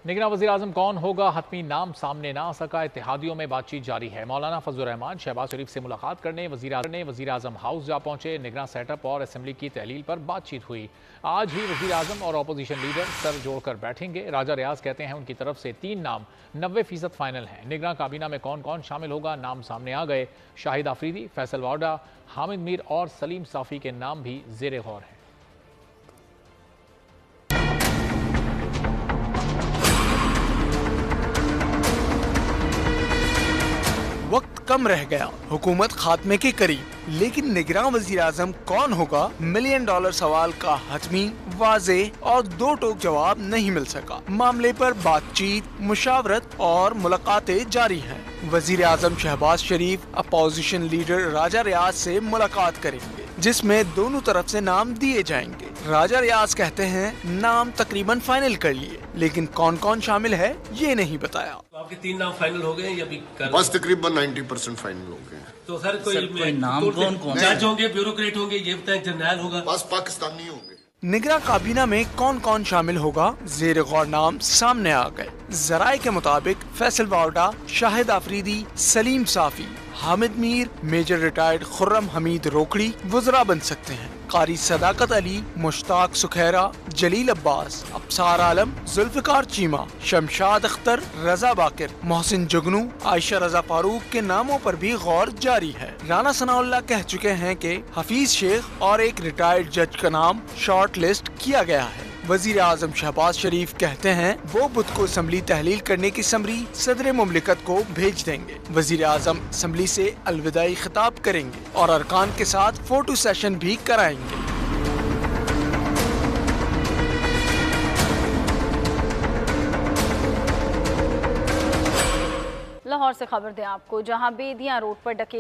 निगरान वज़ीर-ए-आज़म कौन होगा, हतमी नाम सामने ना आ सका। इत्तेहादियों में बातचीत जारी है। मौलाना फजल रहमान शहबाज शरीफ से मुलाकात करने वज़ीर-ए-आज़म हाउस जा पहुंचे। निगरान सेटअप और असम्बली की तहलील पर बातचीत हुई। आज ही वज़ीर-ए-आज़म और अपोजिशन लीडर सर जोड़कर बैठेंगे। राजा रियाज कहते हैं उनकी तरफ से 3 नाम 90% फाइनल हैं। निगरान काबीना में कौन कौन शामिल होगा, नाम सामने आ गए। शाहिद आफरीदी, फैसल वाडा, हामिद मीर और सलीम साफ़ी के नाम भी ज़ेरे गौर हैं। वक्त कम रह गया, हुकूमत खात्मे के करीब, लेकिन निगरान वजीर आजम कौन होगा, $1 मिलियन सवाल का हतमी, वाजे और 2 टोक जवाब नहीं मिल सका। मामले पर बातचीत, मुशावरत और मुलाकातें जारी हैं। वजीर आजम शहबाज शरीफ अपोजिशन लीडर राजा रियाज से मुलाकात करेंगे, जिसमें दोनों तरफ से नाम दिए जाएंगे। राजा रियाज कहते हैं नाम तकरीबन फाइनल कर लिए, लेकिन कौन कौन शामिल है ये नहीं बताया। तो आपके 3 नाम फाइनल हो गए या भी बस तकरीबन 90% फाइनल हो गए। तो सर कोई नाम कौन जज होंगे, ब्यूरोक्रेट होंगे, ये बताएं, जर्नैल होगा, बस पाकिस्तानी होंगे। निगरान काबीना में कौन कौन शामिल होगा, जेर गौर नाम सामने आ गए। जराये के मुताबिक फैसल वाडा, शाहिद आफरीदी, सलीम साफी, हामिद मीर, मेजर रिटायर्ड खुर्रम हमीद रोकड़ी वज़रा बन सकते हैं। कारी सदाकत अली, मुश्ताक सुखैरा, जलील अब्बास, अबसार आलम, जुल्फिकार चीमा, शमशाद अख्तर, रजा बाकिर, मोहसिन जुगनू, आयशा रजा फारूक के नामों पर भी गौर जारी है। राना सनाउल्लाह कह चुके हैं कि हफीज शेख और एक रिटायर्ड जज का नाम शॉर्ट लिस्ट किया गया है। वजीर आजम शहबाज शरीफ कहते हैं वो बुध को असम्बली तहलील करने की समरी सदर मुमलिकत को भेज देंगे। वजीर आजम असम्बली से अलविदाई खिताब करेंगे और अरकान के साथ फोटो सेशन भी कराएंगे। लाहौर से खबर दें आपको, जहां बेदियां रोड पर डके